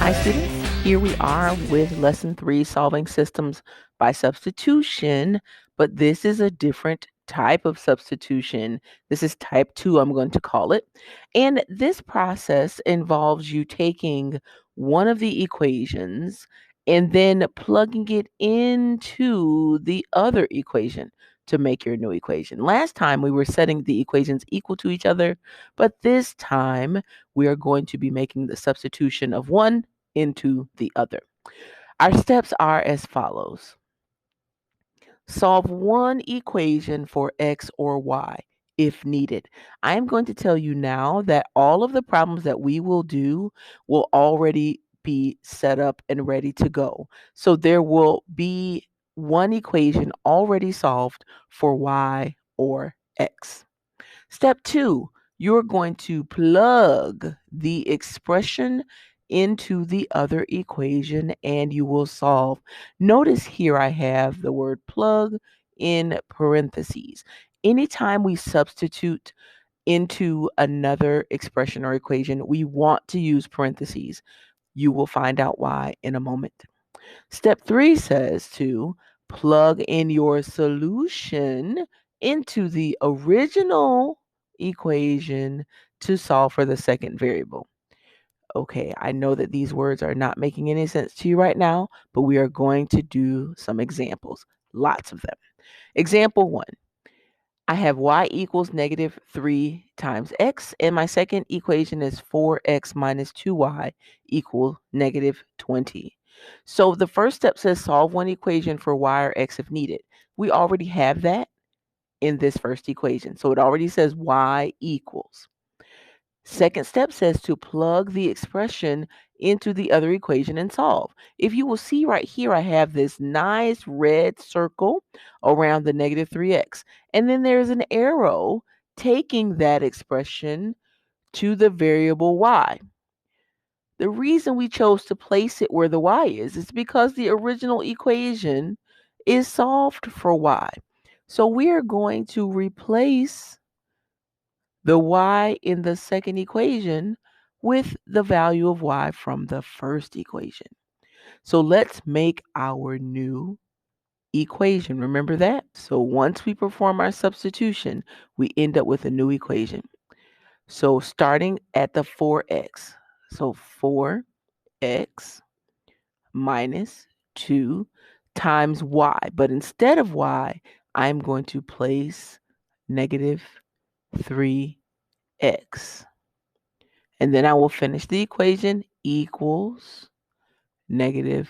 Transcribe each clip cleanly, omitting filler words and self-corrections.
Hi students, here we are with lesson 3, solving systems by substitution, but this is a different type of substitution. This is type 2, I'm going to call it. And this process involves you taking one of the equations and then plugging it into the other equation to make your new equation. Last time we were setting the equations equal to each other, but this time we are going to be making the substitution of one into the other. Our steps are as follows. Solve one equation for x or y if needed. I am going to tell you now that all of the problems that we will do will already be set up and ready to go. So there will be one equation already solved for y or x. Step 2, you're going to plug the expression into the other equation and you will solve. Notice here I have the word plug in parentheses. Anytime we substitute into another expression or equation, we want to use parentheses. You will find out why in a moment. Step 3 says to plug in your solution into the original equation to solve for the second variable. Okay, I know that these words are not making any sense to you right now, but we are going to do some examples, lots of them. Example 1. I have y equals negative 3 times x, and my second equation is 4x minus 2y equal negative 20. So the first step says solve one equation for y or x if needed. We already have that in this first equation. So it already says y equals. Second step says to plug the expression into the other equation and solve. If you will see right here, I have this nice red circle around the negative 3x. And then there's an arrow taking that expression to the variable y. The reason we chose to place it where the y is because the original equation is solved for y. So we are going to replace the y in the second equation with the value of y from the first equation. So let's make our new equation. Remember that? So once we perform our substitution, we end up with a new equation. So starting at the 4x. So 4x minus 2 times y. But instead of y, I'm going to place negative 3x. And then I will finish the equation equals negative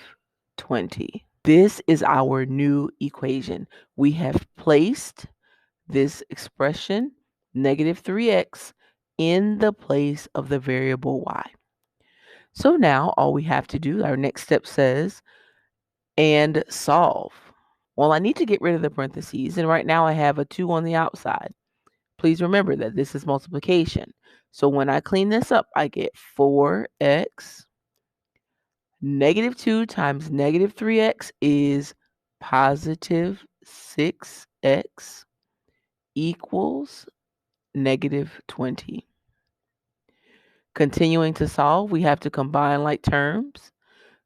20. This is our new equation. We have placed this expression, negative 3x, in the place of the variable y. So now all we have to do, our next step says, and solve. Well, I need to get rid of the parentheses, and right now I have a 2 on the outside. Please remember that this is multiplication. So when I clean this up, I get 4x. Negative 2 times negative 3x is positive 6x equals negative 20. Continuing to solve, we have to combine like terms.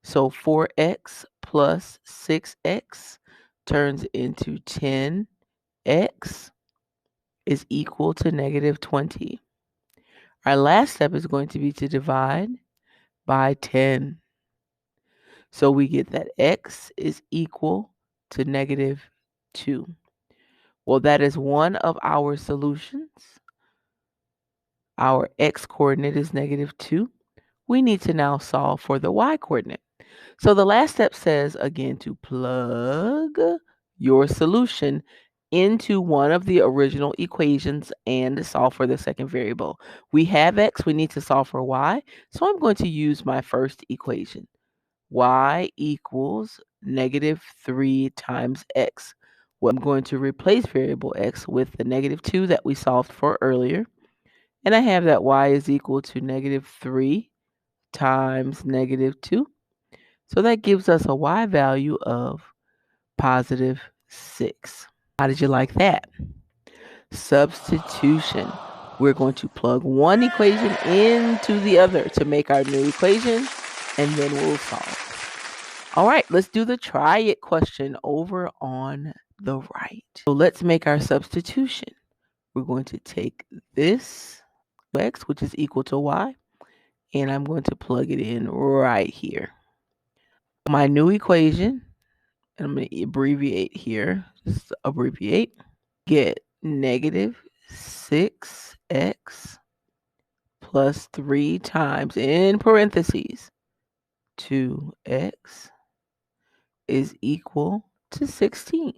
So 4x plus 6x turns into 10x is equal to negative 20. Our last step is going to be to divide by 10. So we get that x is equal to negative 2. Well, that is one of our solutions. Our x coordinate is negative 2. We need to now solve for the y coordinate. So the last step says, again, to plug your solution into one of the original equations and solve for the second variable. We have x, we need to solve for y. So I'm going to use my first equation. Y equals negative 3 times x. Well, I'm going to replace variable x with the negative 2 that we solved for earlier. And I have that y is equal to negative 3 times negative 2. So that gives us a y value of positive 6. How did you like that? Substitution. We're going to plug one equation into the other to make our new equation and then we'll solve. All right, let's do the try it question over on the right. So let's make our substitution. We're going to take this x, which is equal to y, and I'm going to plug it in right here. My new equation, and I'm going to abbreviate here, just abbreviate, get negative 6x plus 3 times, in parentheses, 2x is equal to 16.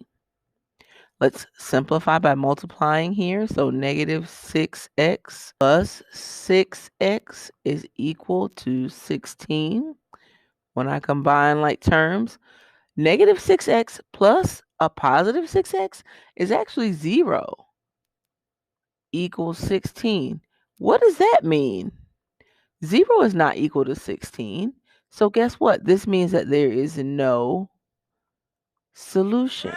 Let's simplify by multiplying here. So negative 6x plus 6x is equal to 16. When I combine like terms, negative 6x plus a positive 6x is actually 0 equals 16. What does that mean? 0 is not equal to 16. So guess what? This means that there is no solution.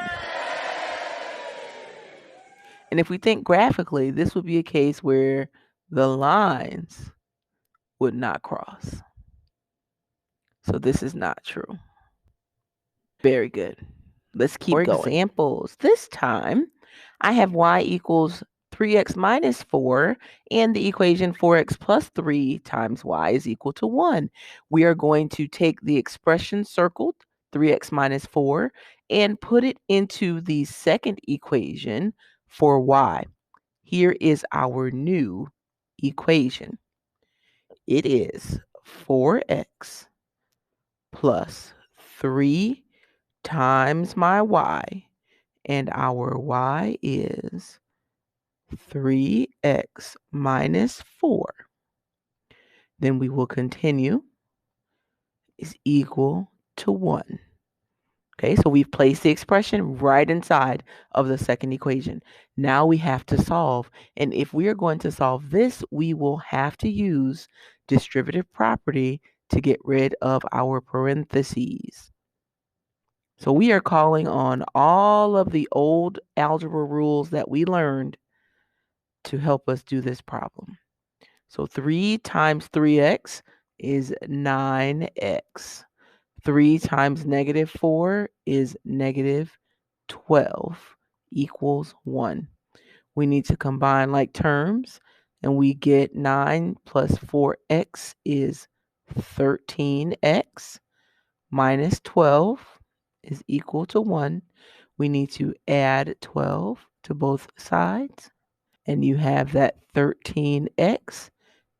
And if we think graphically, this would be a case where the lines would not cross. So this is not true. Very good. Let's keep going. Examples. This time, I have y equals 3x minus 4, and the equation 4x plus 3 times y is equal to 1. We are going to take the expression circled, 3x minus 4, and put it into the second equation for y. Here is our new equation. It is 4x plus 3 times my y, and our y is 3x minus 4. Then we will continue, is equal to 1. Okay, so we've placed the expression right inside of the second equation. Now we have to solve. And if we are going to solve this, we will have to use distributive property to get rid of our parentheses. So we are calling on all of the old algebra rules that we learned to help us do this problem. So 3 times 3x is 9x. 3 times negative 4 is negative 12 equals 1. We need to combine like terms, and we get 9 plus 4x is 13x minus 12 is equal to 1. We need to add 12 to both sides, and you have that 13x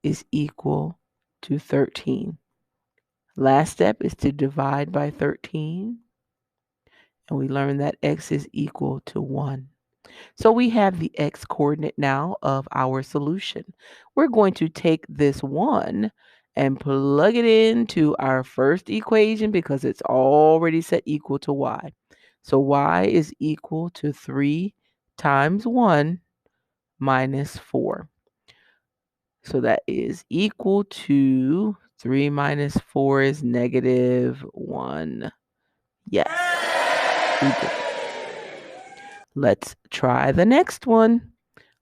is equal to 13. Last step is to divide by 13, and we learn that x is equal to 1. So we have the x coordinate now of our solution. We're going to take this 1 and plug it into our first equation because it's already set equal to y. So y is equal to 3 times 1 minus 4. So that is equal to 3 minus 4 is negative 1. Yes, we did. Let's try the next one.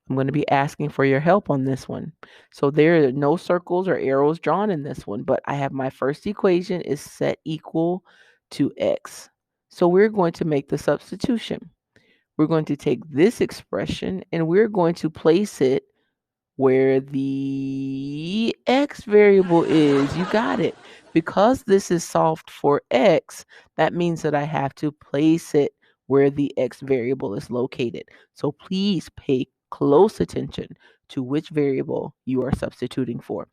I'm going to be asking for your help on this one. So there are no circles or arrows drawn in this one, but I have my first equation is set equal to x. So we're going to make the substitution. We're going to take this expression and we're going to place it where the x variable is. You got it. Because this is solved for x, that means that I have to place it where the x variable is located. So please pay close attention to which variable you are substituting for.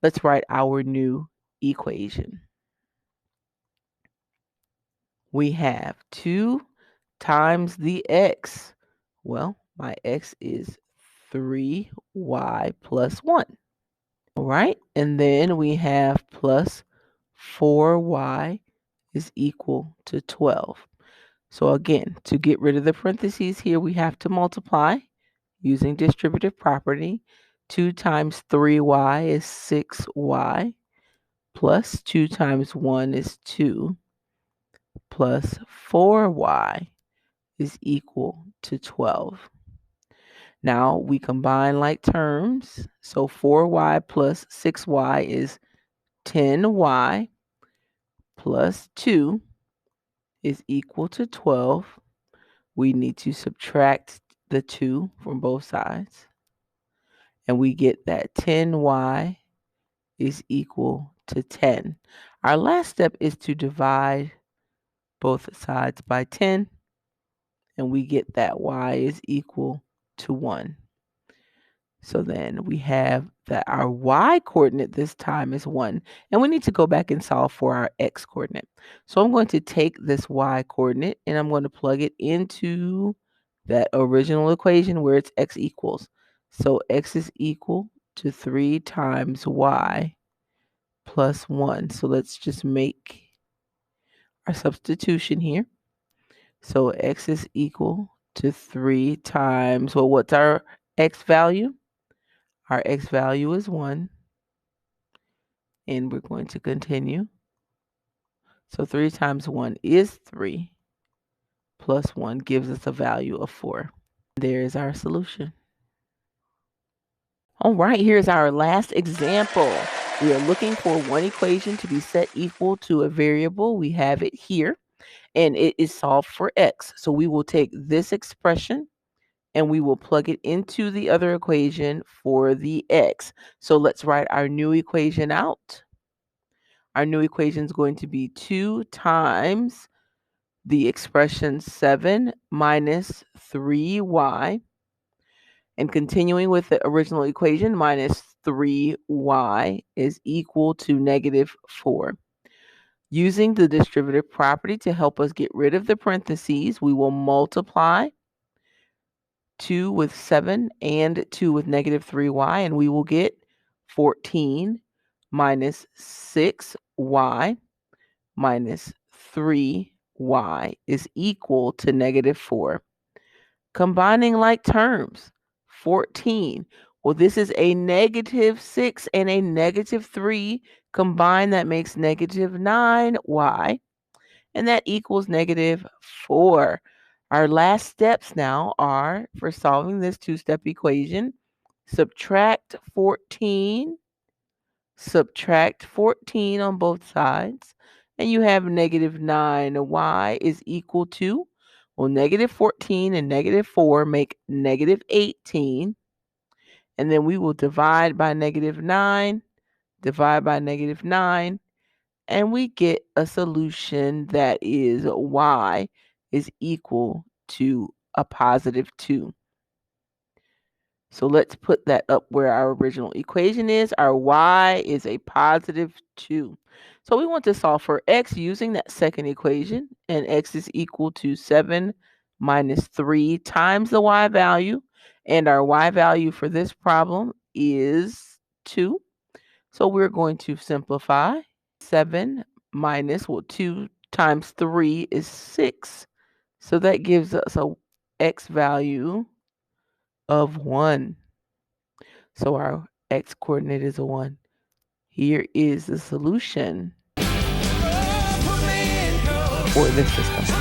Let's write our new equation. We have 2 times the x. Well, my x is 3y plus 1. All right, and then we have plus 4y is equal to 12. So again, to get rid of the parentheses here, we have to multiply using distributive property. 2 times 3y is 6y, plus 2 times 1 is 2, plus 4y is equal to 12. Now we combine like terms. So 4y plus 6y is 10y. plus 2 is equal to 12. We need to subtract the 2 from both sides. And we get that 10y is equal to 10. Our last step is to divide both sides by 10. And we get that y is equal to 1. So then we have that our y coordinate this time is 1. And we need to go back and solve for our x coordinate. So I'm going to take this y coordinate and I'm going to plug it into that original equation where it's x equals. So x is equal to 3 times y plus 1. So let's just make our substitution here. So x is equal to 3 times, well, what's our x value? Our x value is 1. And we're going to continue. So 3 times 1 is 3. Plus 1 gives us a value of 4. There is our solution. All right, here's our last example. We are looking for one equation to be set equal to a variable. We have it here, and it is solved for x. So we will take this expression and we will plug it into the other equation for the x. So let's write our new equation out. Our new equation is going to be 2 times the expression 7 minus 3y. And continuing with the original equation, minus 3y is equal to negative 4. Using the distributive property to help us get rid of the parentheses, we will multiply 2 with 7 and 2 with negative 3y, and we will get 14 minus 6y minus 3y is equal to negative 4. Combining like terms, 14. Well, this is a negative 6 and a negative 3. Combined, that makes negative 9y, and that equals negative 4. Our last steps now are, for solving this two-step equation, subtract 14 on both sides, and you have negative 9y is equal to, well, negative 14 and negative 4 make negative 18, and then we will divide by negative 9, divide by negative 9, and we get a solution that is y is equal to a positive 2. So let's put that up where our original equation is. Our y is a positive 2. So we want to solve for x using that second equation, and x is equal to 7 minus 3 times the y value, and our y value for this problem is 2. So we're going to simplify. 7 minus, well, 2 times 3 is 6. So that gives us a x value of 1. So our x coordinate is a 1. Here is the solution for this system.